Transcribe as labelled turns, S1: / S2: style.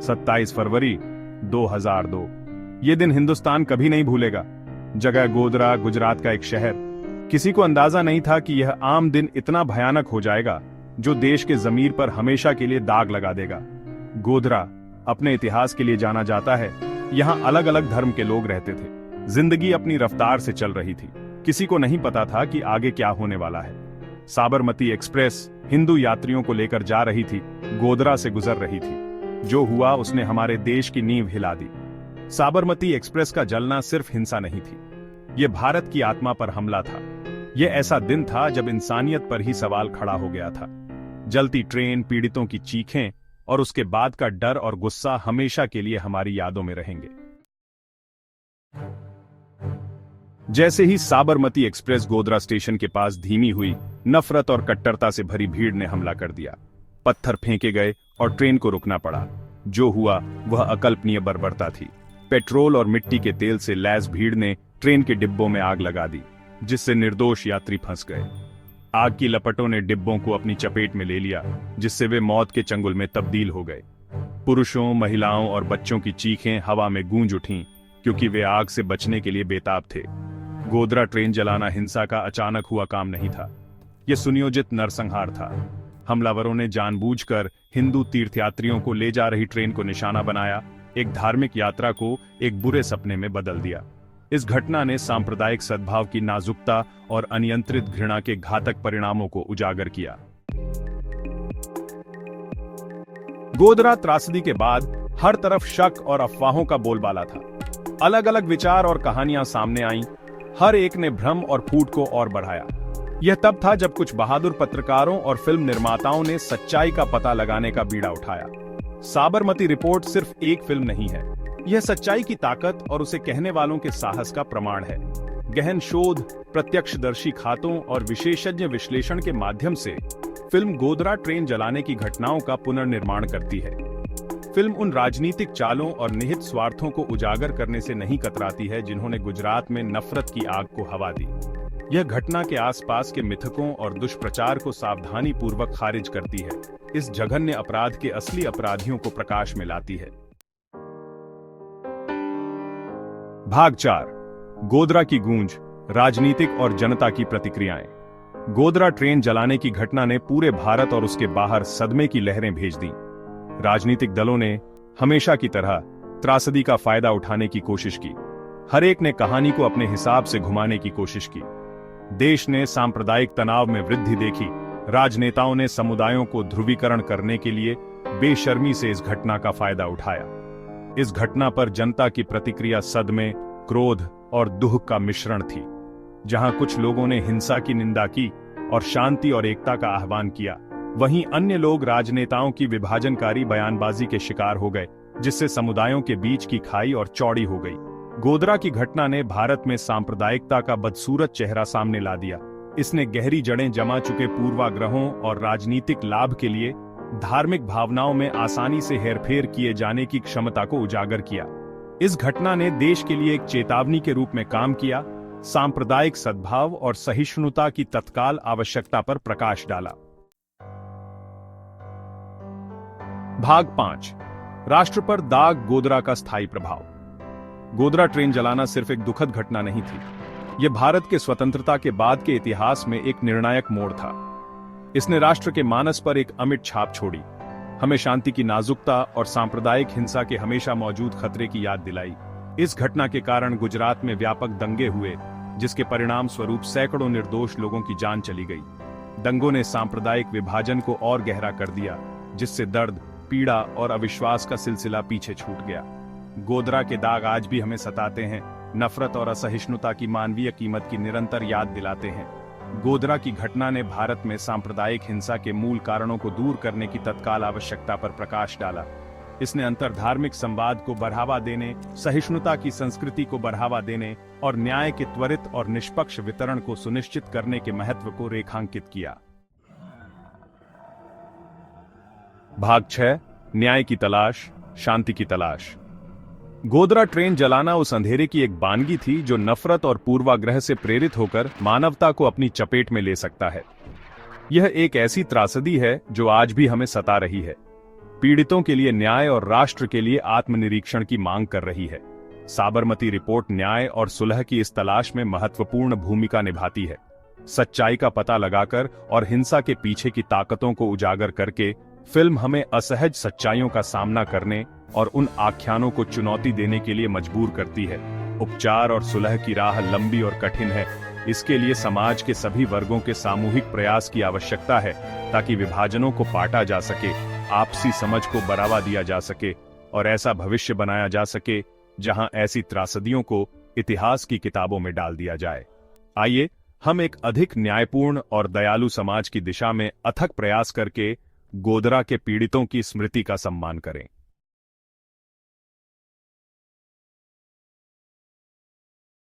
S1: 27 फरवरी 2002। ये दिन हिंदुस्तान कभी नहीं भूलेगा। जगह गोधरा, गुजरात का एक शहर। किसी को अंदाजा नहीं था कि यह आम दिन इतना भयानक हो जाएगा जो देश के जमीर पर हमेशा के लिए दाग लगा देगा। गोधरा अपने इतिहास के लिए जाना जाता है। यहाँ अलग अलग धर्म के लोग रहते थे। जिंदगी अपनी रफ्तार से चल रही थी। किसी को नहीं पता था कि आगे क्या होने वाला है। साबरमती एक्सप्रेस हिंदू यात्रियों को लेकर जा रही थी, गोधरा से गुजर रही थी। जो हुआ उसने हमारे देश की नींव हिला दी। साबरमती एक्सप्रेस का जलना सिर्फ हिंसा नहीं थी, यह भारत की आत्मा पर हमला था। यह ऐसा दिन था जब इंसानियत पर ही सवाल खड़ा हो गया था। जलती ट्रेन, पीड़ितों की चीखें और उसके बाद का डर और गुस्सा हमेशा के लिए हमारी यादों में रहेंगे। जैसे ही साबरमती एक्सप्रेस गोधरा स्टेशन के पास धीमी हुई, नफरत और कट्टरता से भरी भीड़ ने हमला कर दिया। पत्थर फेंके गए और ट्रेन को रुकना पड़ा। जो हुआ वह अकल्पनीय बर्बरता थी। पेट्रोल और मिट्टी के तेल से लैस भीड़ ने ट्रेन के डिब्बों में आग लगा दी, जिससे निर्दोष यात्री फंस गए। आग की लपटों ने डिब्बों को अपनी चपेट में ले लिया, जिससे वे मौत के चंगुल में तब्दील हो गए। पुरुषों, महिलाओं और बच्चों की चीखें हवा में गूंज उठीं, क्योंकि वे आग से बचने के लिए बेताब थे। गोधरा ट्रेन जलाना हिंसा का अचानक हुआ काम नहीं था, यह सुनियोजित नरसंहार था। हमलावरों ने जानबूझकर हिंदू तीर्थयात्रियों को ले जा रही ट्रेन को निशाना बनाया, एक धार्मिक यात्रा को एक बुरे सपने में बदल दिया। इस घटना ने सांप्रदायिक सद्भाव की नाजुकता और अनियंत्रित घृणा के घातक परिणामों को उजागर किया। गोधरा त्रासदी के बाद हर तरफ शक और अफवाहों का बोलबाला था। अलग अलग विचार और कहानियां सामने आईं, हर एक ने भ्रम और फूट को और बढ़ाया। यह तब था जब कुछ बहादुर पत्रकारों और फिल्म निर्माताओं ने सच्चाई का पता लगाने का बीड़ा उठाया। साबरमती रिपोर्ट सिर्फ एक फिल्म नहीं है, यह सच्चाई की ताकत और उसे कहने वालों के साहस का प्रमाण है। गहन शोध, प्रत्यक्षदर्शी खातों और विशेषज्ञ विश्लेषण के माध्यम से फिल्म गोधरा ट्रेन जलाने की घटनाओं का पुनर्निर्माण करती है। फिल्म उन राजनीतिक चालों और निहित स्वार्थों को उजागर करने से नहीं कतराती है जिन्होंने गुजरात में नफरत की आग को हवा दी। यह घटना के आसपास के मिथकों और दुष्प्रचार को सावधानी पूर्वक खारिज करती है, इस जघन्य अपराध के असली अपराधियों को प्रकाश में लाती है। भाग 4, गोधरा की गूंज, राजनीतिक और जनता की प्रतिक्रियाएं। गोधरा ट्रेन जलाने की घटना ने पूरे भारत और उसके बाहर सदमे की लहरें भेज दी। राजनीतिक दलों ने हमेशा की तरह त्रासदी का फायदा उठाने की कोशिश की। हर एक ने कहानी को अपने हिसाब से घुमाने की कोशिश की। देश ने सांप्रदायिक तनाव में वृद्धि देखी। राजनेताओं ने समुदायों को ध्रुवीकरण करने के लिए बेशर्मी से इस घटना का फायदा उठाया। इस घटना पर जनता की प्रतिक्रिया सदमे, क्रोध और दुख का मिश्रण थी। जहां कुछ लोगों ने हिंसा की निंदा की और शांति और एकता का आह्वान किया, वहीं अन्य लोग राजनेताओं की विभाजनकारी बयानबाजी के शिकार हो गए, जिससे समुदायों के बीच की खाई और चौड़ी हो गई। गोधरा की घटना ने भारत में सांप्रदायिकता का बदसूरत चेहरा सामने ला दिया। इसने गहरी जड़ें जमा चुके पूर्वाग्रहों और राजनीतिक लाभ के लिए धार्मिक भावनाओं में आसानी से हेरफेर किए जाने की क्षमता को उजागर किया। इस घटना ने देश के लिए एक चेतावनी के रूप में काम किया, सांप्रदायिक सद्भाव और सहिष्णुता की तत्काल आवश्यकता पर प्रकाश डाला। भाग 5, राष्ट्र पर दाग, गोधरा का स्थायी प्रभाव। गोधरा ट्रेन जलाना सिर्फ एक दुखद घटना नहीं थी, यह भारत के स्वतंत्रता के बाद के इतिहास में एक निर्णायक मोड़ था। इसने राष्ट्र के मानस पर एक अमिट छाप छोड़ी, हमें शांति की नाजुकता और सांप्रदायिक हिंसा के हमेशा मौजूद खतरे की याद दिलाई। इस घटना के कारण गुजरात में व्यापक दंगे हुए, जिसके परिणाम स्वरूप सैकड़ों निर्दोष लोगों की जान चली गई। दंगों ने सांप्रदायिक विभाजन को और गहरा कर दिया, जिससे दर्द, पीड़ा और अविश्वास का सिलसिला पीछे छूट गया। गोधरा के दाग आज भी हमें सताते हैं, नफरत और असहिष्णुता की मानवीय कीमत की निरंतर याद दिलाते हैं। गोधरा की घटना ने भारत में सांप्रदायिक हिंसा के मूल कारणों को दूर करने की तत्काल आवश्यकता पर प्रकाश डाला। इसने अंतर्धार्मिक संवाद को बढ़ावा देने, सहिष्णुता की संस्कृति को बढ़ावा देने और न्याय के त्वरित और निष्पक्ष वितरण को सुनिश्चित करने के महत्व को रेखांकित किया। भाग 6, न्याय की तलाश, शांति की तलाश। गोधरा ट्रेन जलाना उस अंधेरे की एक बानगी थी जो नफरत और पूर्वाग्रह से प्रेरित होकर मानवता को अपनी चपेट में ले सकता है। यह एक ऐसी त्रासदी है जो आज भी हमें सता रही है। पीड़ितों के लिए न्याय और राष्ट्र के लिए आत्मनिरीक्षण की मांग कर रही है। साबरमती रिपोर्ट न्याय और सुलह की इस तलाश में महत्वपूर्ण भूमिका निभाती है। सच्चाई का पता लगाकर और हिंसा के पीछे की ताकतों को उजागर करके फिल्म हमें असहज सच्चाइयों का सामना करने और उन आख्यानों को चुनौती देने के लिए मजबूर करती है। उपचार और सुलह की राह लंबी और कठिन है। इसके लिए समाज के सभी वर्गों के सामूहिक प्रयास की आवश्यकता है, ताकि विभाजनों को पाटा जा सके, आपसी समझ को बढ़ावा दिया जा सके और ऐसा भविष्य बनाया जा सके जहां ऐसी त्रासदियों को इतिहास की किताबों में डाल दिया जाए। आइए हम एक अधिक न्यायपूर्ण और दयालु समाज की दिशा में अथक प्रयास करके गोधरा के पीड़ितों की स्मृति का सम्मान करें।